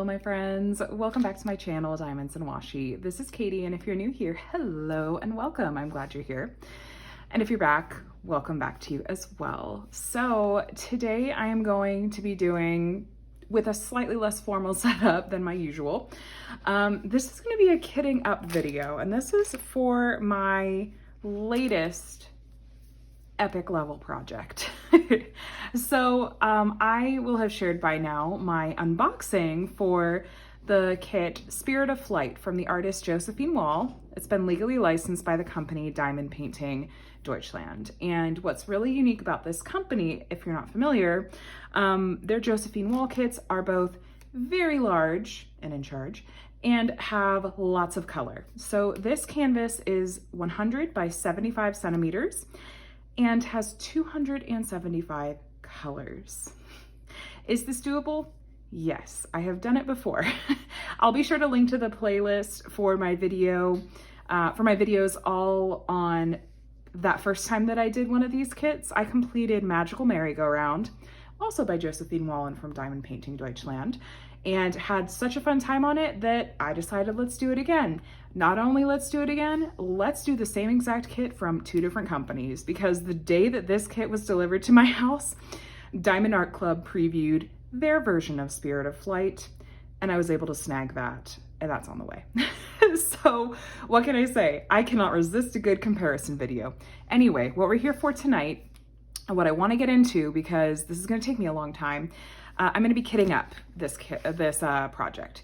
my friends. Welcome back to my channel, Diamonds and Washi. This is Katie, and if you're new here, hello and welcome. I'm glad you're here. And if you're back, welcome back to you as well. So today I am going to be doing, with a slightly less formal setup than my usual, this is going to be a kitting up video, and this is for my latest epic level project. So I will have shared by now my unboxing for the kit Spirit of Flight from the artist Josephine Wall. It's been legally licensed by the company Diamond Painting Deutschland. And what's really unique about this company, if you're not familiar, their Josephine Wall kits are both very large and in charge and have lots of color. So this canvas is 100 by 75 centimeters and has 275 colors. Is this doable? Yes, I have done it before. I'll be sure to link to the playlist for my video, for my videos all on that first time that I did one of these kits. I completed Magical Merry-Go-Round, also by Josephine Wall and from Diamond Painting Deutschland, and had such a fun time on it that I decided let's do it again. Not only let's do it again, let's do the same exact kit from two different companies, because the day that this kit was delivered to my house, Diamond Art Club previewed their version of Spirit of Flight, and I was able to snag that, and that's on the way. So what can I say? I cannot resist a good comparison video. Anyway, what we're here for tonight, and what I want to get into, because this is going to take me a long time, I'm going to be kitting up this project.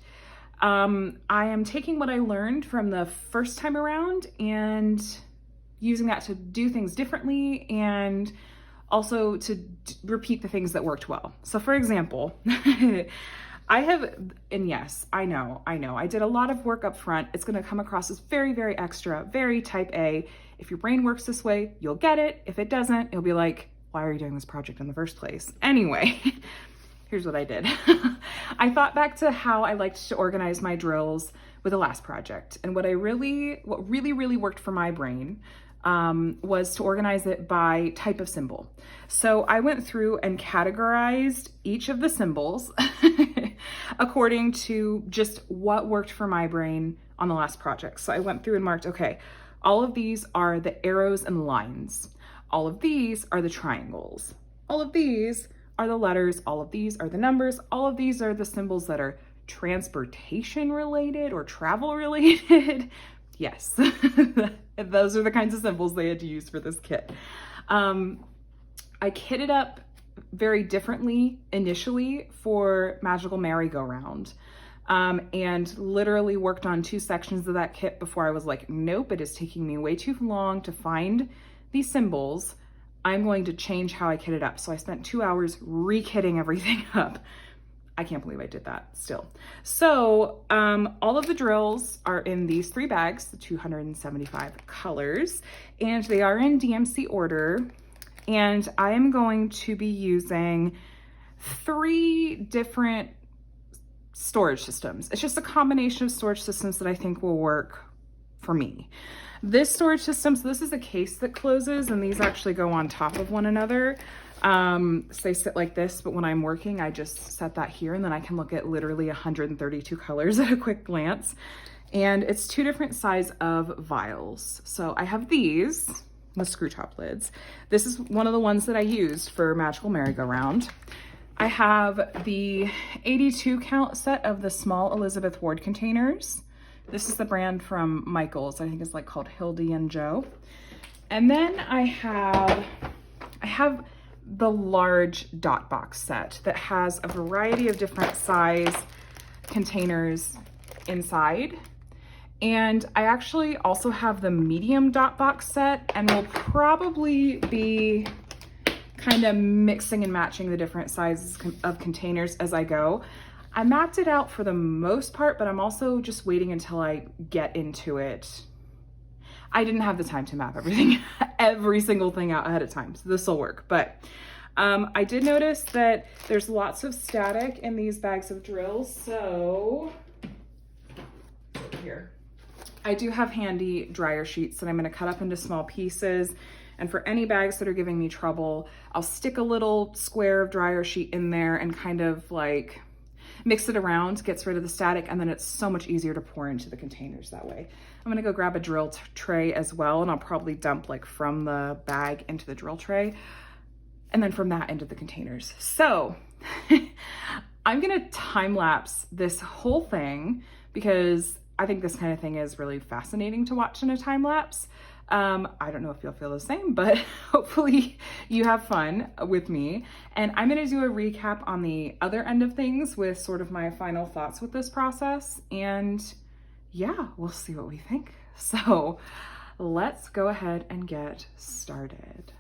I am taking what I learned from the first time around and using that to do things differently, and also to repeat the things that worked well. So for example, yes, I know, I did a lot of work up front. It's going to come across as very, very extra, very type A. If your brain works this way, you'll get it. If it doesn't, you'll be like, why are you doing this project in the first place? Anyway, here's what I did. I thought back to how I liked to organize my drills with the last project. And what really worked for my brain was to organize it by type of symbol. So I went through and categorized each of the symbols according to just what worked for my brain on the last project. So I went through and marked, okay, all of these are the arrows and lines. All of these are the triangles. All of these are the letters. All of these are the numbers. All of these are the symbols that are transportation related or travel related. Yes, those are the kinds of symbols they had to use for this kit. I kitted up very differently initially for Magical Merry-Go-Round, and literally worked on two sections of that kit before I was like, nope, it is taking me way too long to find these symbols. I'm going to change how I kit it up. So I spent 2 hours re-kitting everything up. I can't believe I did that still. So all of the drills are in these 3 bags, the 275 colors, and they are in DMC order. And I am going to be using 3 different storage systems. It's just a combination of storage systems that I think will work for me. This storage system, so this is a case that closes, and these actually go on top of one another. So they sit like this, but when I'm working, I just set that here, and then I can look at literally 132 colors at a quick glance. And it's 2 different size of vials. So I have these, the screw top lids. This is one of the ones that I used for Magical Merry-Go-Round. I have the 82 count set of the small Elizabeth Ward containers. This is the brand from Michaels. I think it's like called Hildy and Joe. And then I have the large dot box set that has a variety of different size containers inside. And I actually also have the medium dot box set, and will probably be kind of mixing and matching the different sizes of containers as I go. I mapped it out for the most part, but I'm also just waiting until I get into it. I didn't have the time to map every single thing out ahead of time, so this will work. But I did notice that there's lots of static in these bags of drills, so here. I do have handy dryer sheets that I'm going to cut up into small pieces. And for any bags that are giving me trouble, I'll stick a little square of dryer sheet in there and kind of like mix it around, gets rid of the static, and then it's so much easier to pour into the containers that way. I'm gonna go grab a drill tray as well, and I'll probably dump like from the bag into the drill tray, and then from that into the containers. So I'm gonna time lapse this whole thing because I think this kind of thing is really fascinating to watch in a time lapse. I don't know if you'll feel the same, but hopefully you have fun with me. And I'm gonna do a recap on the other end of things with sort of my final thoughts with this process. And yeah, we'll see what we think. So let's go ahead and get started.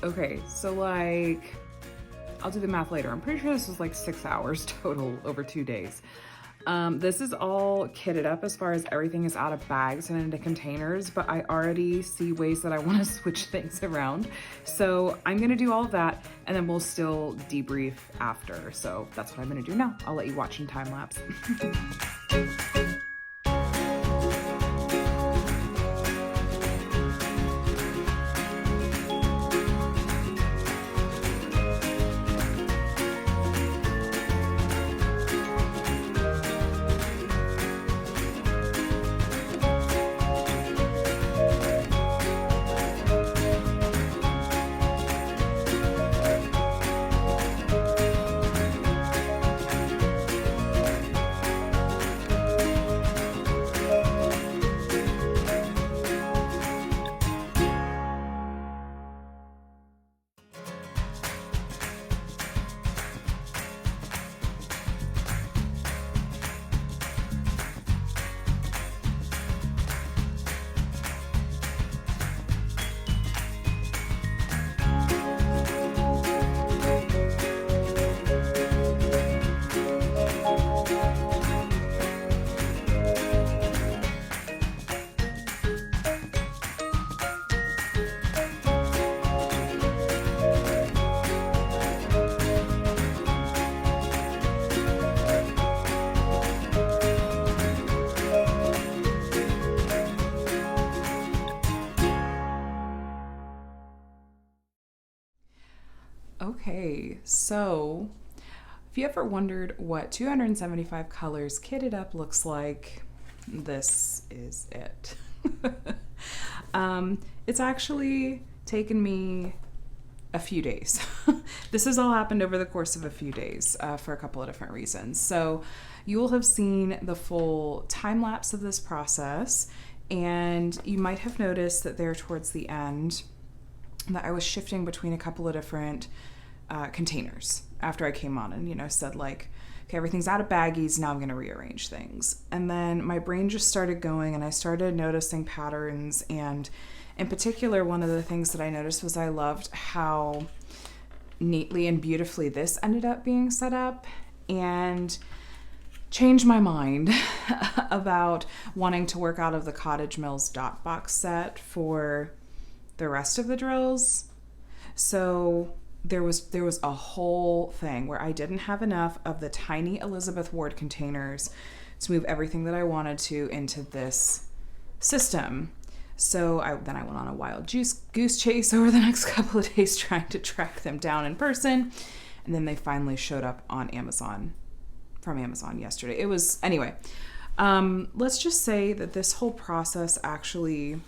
Okay, so like, I'll do the math later. I'm pretty sure this was like 6 hours total over 2 days. This is all kitted up as far as everything is out of bags and into containers, but I already see ways that I want to switch things around. So I'm gonna do all of that, and then we'll still debrief after. So that's what I'm gonna do now. I'll let you watch in time lapse. Okay, so if you ever wondered what 275 colors kitted up looks like, this is it. It's actually taken me a few days. This has all happened over the course of a few days for a couple of different reasons. So you will have seen the full time lapse of this process, and you might have noticed that there towards the end that I was shifting between a couple of different containers after I came on and, said like, okay, everything's out of baggies, now I'm going to rearrange things. And then my brain just started going and I started noticing patterns. And in particular, one of the things that I noticed was I loved how neatly and beautifully this ended up being set up, and changed my mind about wanting to work out of the Cottage Mills dot box set for the rest of the drills. So there was a whole thing where I didn't have enough of the tiny Elizabeth Ward containers to move everything that I wanted to into this system. So then I went on a wild goose chase over the next couple of days trying to track them down in person, and then they finally showed up on Amazon, from Amazon yesterday. It was, anyway, let's just say that this whole process actually,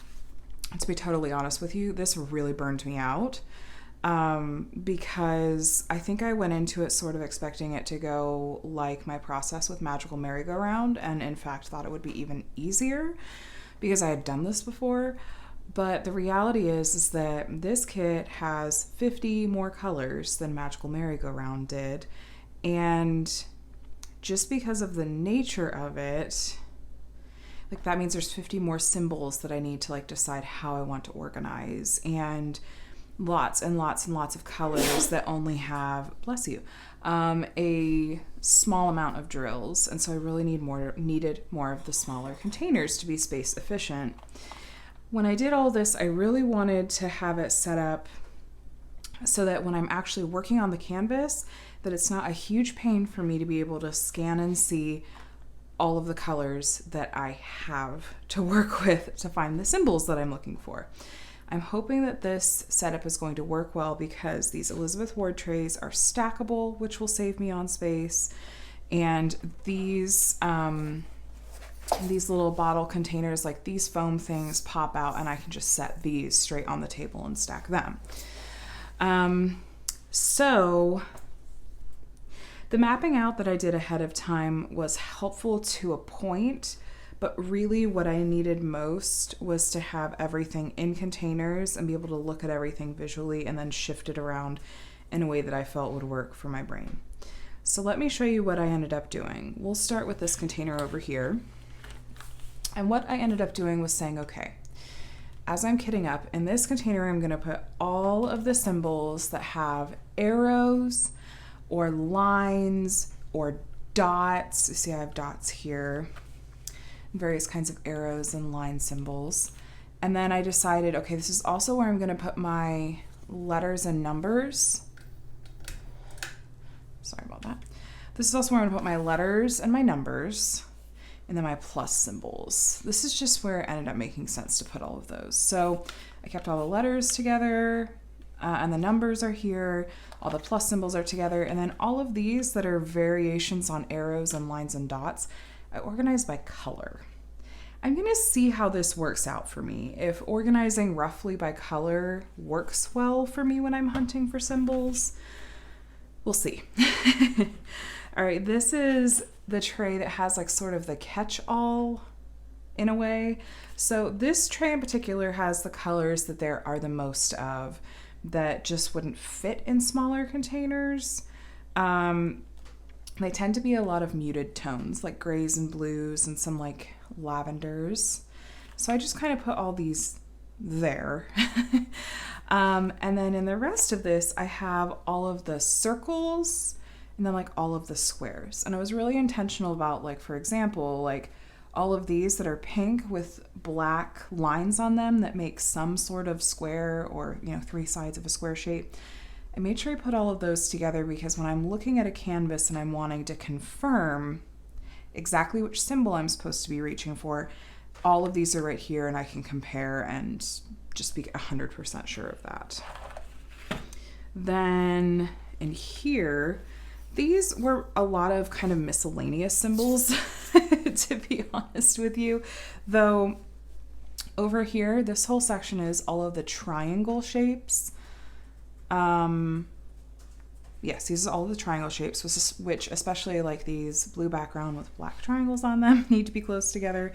to be totally honest with you, this really burned me out. Because I think I went into it sort of expecting it to go like my process with Magical Merry-Go-Round, and in fact thought it would be even easier because I had done this before. But the reality is that this kit has 50 more colors than Magical Merry-Go-Round did, and just because of the nature of it, like that means there's 50 more symbols that I need to like decide how I want to organize, and lots and lots and lots of colors that only have, bless you, a small amount of drills. And so I really needed more of the smaller containers to be space efficient. When I did all this, I really wanted to have it set up so that when I'm actually working on the canvas, that it's not a huge pain for me to be able to scan and see all of the colors that I have to work with to find the symbols that I'm looking for. I'm hoping that this setup is going to work well because these Elizabeth Ward trays are stackable, which will save me on space. And these little bottle containers, like these foam things, pop out and I can just set these straight on the table and stack them. So the mapping out that I did ahead of time was helpful to a point, but really what I needed most was to have everything in containers and be able to look at everything visually and then shift it around in a way that I felt would work for my brain. So let me show you what I ended up doing. We'll start with this container over here. And what I ended up doing was saying, okay, as I'm kitting up, in this container, I'm gonna put all of the symbols that have arrows or lines or dots. You see I have dots here, various kinds of arrows and line symbols. And then I decided, okay, this is also where I'm gonna put my letters and numbers. Sorry about that. This is also where I'm gonna put my letters and my numbers, and then my plus symbols. This is just where it ended up making sense to put all of those. So I kept all the letters together, and the numbers are here, all the plus symbols are together, and then all of these that are variations on arrows and lines and dots, I organized by color. I'm gonna see how this works out for me. If organizing roughly by color works well for me when I'm hunting for symbols, we'll see. All right, this is the tray that has like sort of the catch-all in a way. So this tray in particular has the colors that there are the most of that just wouldn't fit in smaller containers. They tend to be a lot of muted tones, like grays and blues and some like lavenders. So I just kind of put all these there. And then in the rest of this, I have all of the circles and then like all of the squares. And I was really intentional about, like, for example, like all of these that are pink with black lines on them that make some sort of square or, you know, 3 sides of a square shape. I made sure I put all of those together because when I'm looking at a canvas and I'm wanting to confirm exactly which symbol I'm supposed to be reaching for, all of these are right here and I can compare and just be 100% sure of that. Then in here, these were a lot of kind of miscellaneous symbols, to be honest with you. Though over here, this whole section is all of the triangle shapes. Yes, these are all the triangle shapes, which especially like these blue background with black triangles on them need to be close together.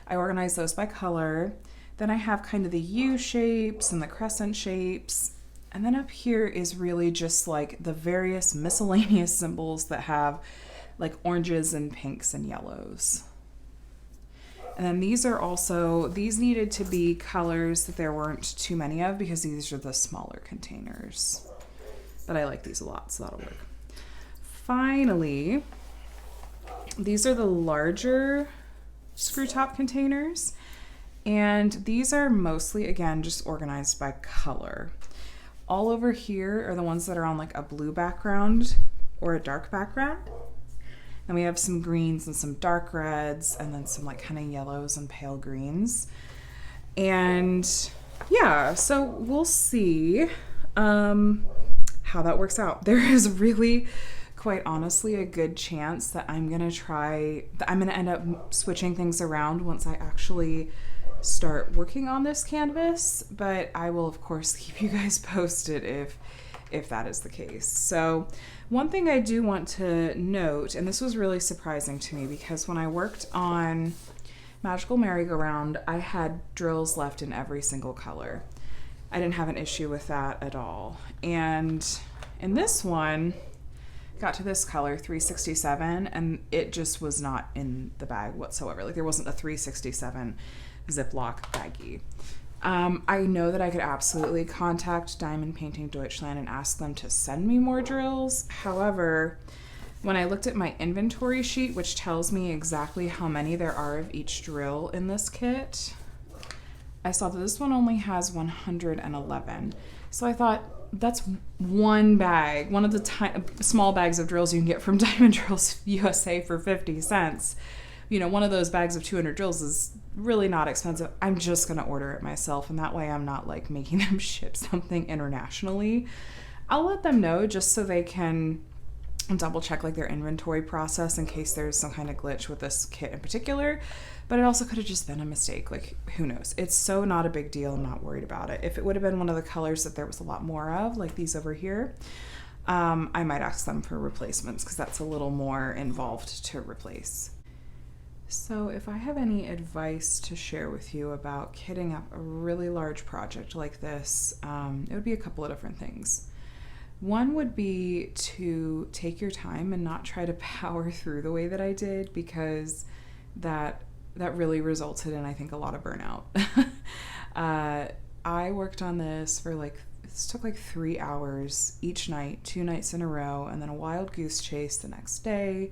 I organized those by color. Then I have kind of the U shapes and the crescent shapes. And then up here is really just like the various miscellaneous symbols that have like oranges and pinks and yellows. And then these needed to be colors that there weren't too many of because these are the smaller containers. But I like these a lot, so that'll work. Finally, these are the larger screw top containers. And these are mostly, again, just organized by color. All over here are the ones that are on like a blue background or a dark background. And we have some greens and some dark reds and then some like kind of yellows and pale greens. And yeah, so we'll see how that works out. There is really, quite honestly, a good chance that I'm gonna end up switching things around once I actually start working on this canvas, but I will of course keep you guys posted if that is the case. So one thing I do want to note, and this was really surprising to me because when I worked on Magical Merry-Go-Round, I had drills left in every single color. I didn't have an issue with that at all. And in this one, got to this color, 367, and it just was not in the bag whatsoever. Like there wasn't a 367 Ziploc baggie. I know that I could absolutely contact Diamond Painting Deutschland and ask them to send me more drills. However, when I looked at my inventory sheet, which tells me exactly how many there are of each drill in this kit, I saw that this one only has 111. So I thought, that's one bag, one of the small bags of drills you can get from Diamond Drills USA for 50 cents. You know, one of those bags of 200 drills is really not expensive. I'm just going to order it myself, and that way I'm not like making them ship something internationally. I'll let them know just so they can double check like their inventory process in case there's some kind of glitch with this kit in particular. But it also could have just been a mistake. Like, who knows? It's so not a big deal. I'm not worried about it. If it would have been one of the colors that there was a lot more of, like these over here, I might ask them for replacements because that's a little more involved to replace. So if I have any advice to share with you about kitting up a really large project like this, it would be a couple of different things. One would be to take your time and not try to power through the way that I did, because that really resulted in, I think, a lot of burnout. I worked on this for this took 3 hours each night, 2 nights in a row, and then a wild goose chase the next day.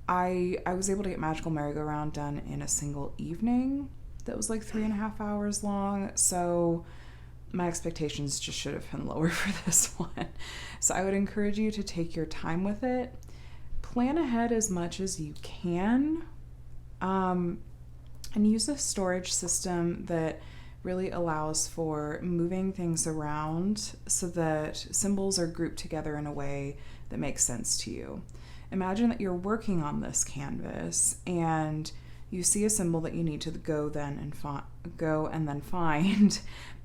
I was able to get Magical Merry-Go-Round done in a single evening that was 3.5 hours long. So my expectations just should have been lower for this one. So I would encourage you to take your time with it. Plan ahead as much as you can, and use a storage system that really allows for moving things around so that symbols are grouped together in a way that makes sense to you. Imagine that you're working on this canvas and you see a symbol that you need to go and then find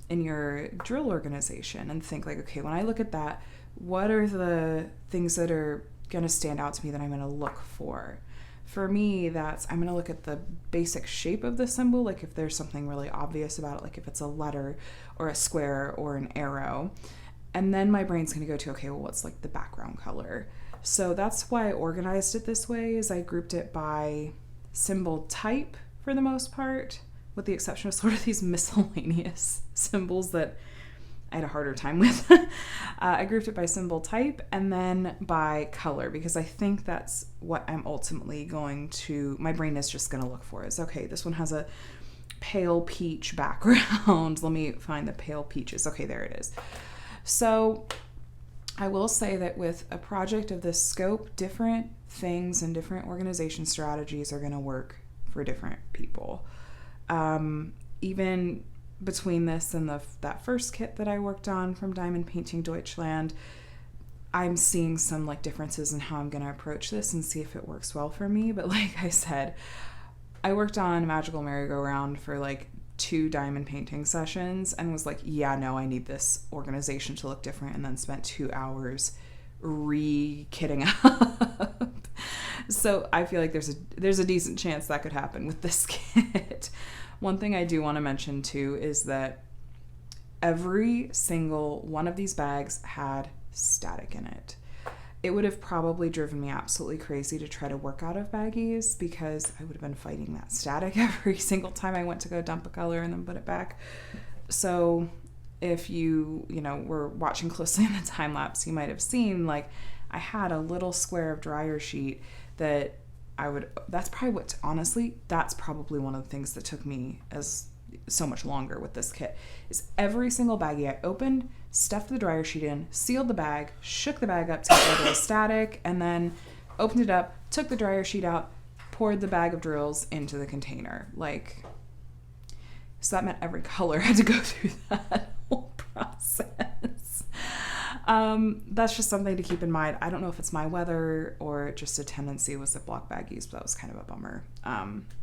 in your drill organization, and think okay, when I look at that, what are the things that are going to stand out to me that I'm going to look for? For me, I'm going to look at the basic shape of the symbol, if there's something really obvious about it, if it's a letter or a square or an arrow. And then my brain's going to go to, okay, well, what's the background color? So that's why I organized it this way, is I grouped it by symbol type for the most part, with the exception of sort of these miscellaneous symbols that I had a harder time with. I grouped it by symbol type and then by color, because I think that's what I'm ultimately my brain is just going to look for, is okay, this one has a pale peach background. Let me find the pale peaches. Okay, there it is. So I will say that with a project of this scope, different things and different organization strategies are going to work for different people. Even between this and that first kit that I worked on from Diamond Painting Deutschland, I'm seeing some differences in how I'm going to approach this and see if it works well for me. But like I said, I worked on Magical Merry-Go-Round for 2 diamond painting sessions and was yeah, no, I need this organization to look different, and then spent 2 hours re-kitting up. So I feel there's a decent chance that could happen with this kit. One thing I do want to mention too is that every single one of these bags had static in it. It would have probably driven me absolutely crazy to try to work out of baggies, because I would have been fighting that static every single time I went to go dump a color and then put it back. So if you were watching closely in the time lapse, you might have seen I had a little square of dryer sheet that that's probably one of the things that took me so much longer with this kit, is every single baggie I opened, stuffed the dryer sheet in, sealed the bag, shook the bag up to get rid of the static, and then opened it up, took the dryer sheet out, poured the bag of drills into the container. So that meant every color had to go through that whole process. That's just something to keep in mind. I don't know if it's my weather or just a tendency with Ziploc baggies, but that was kind of a bummer.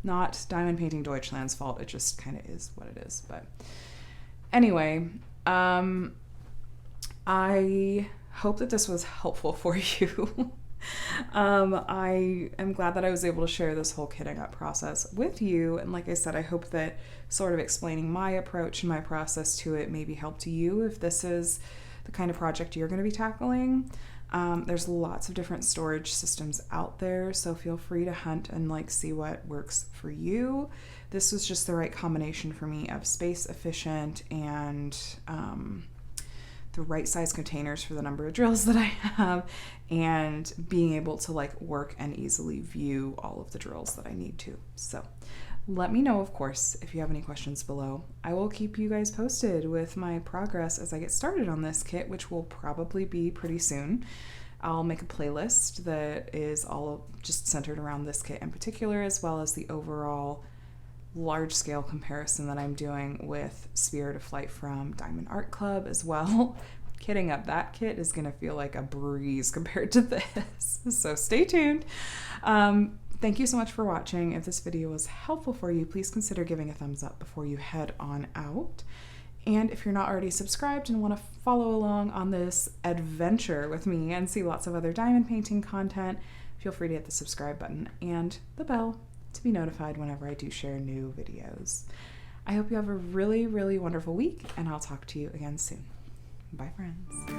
Not Diamond Painting Deutschland's fault. It just kind of is what it is. But anyway, I hope that this was helpful for you. I am glad that I was able to share this whole kitting up process with you. And like I said, I hope that sort of explaining my approach and my process to it maybe helped you if this is the kind of project you're going to be tackling. There's lots of different storage systems out there, so feel free to hunt and see what works for you. This was just the right combination for me of space efficient and the right size containers for the number of drills that I have, and being able to work and easily view all of the drills that I need to. So let me know, of course, if you have any questions below. I will keep you guys posted with my progress as I get started on this kit, which will probably be pretty soon. I'll make a playlist that is all just centered around this kit in particular, as well as the overall large-scale comparison that I'm doing with Spirit of Flight from Diamond Art Club as well. Kitting up that kit is going to feel like a breeze compared to this. So stay tuned. Thank you so much for watching. If this video was helpful for you, please consider giving a thumbs up before you head on out. And if you're not already subscribed and want to follow along on this adventure with me and see lots of other diamond painting content, feel free to hit the subscribe button and the bell to be notified whenever I do share new videos. I hope you have a really, really wonderful week, and I'll talk to you again soon. Bye, friends.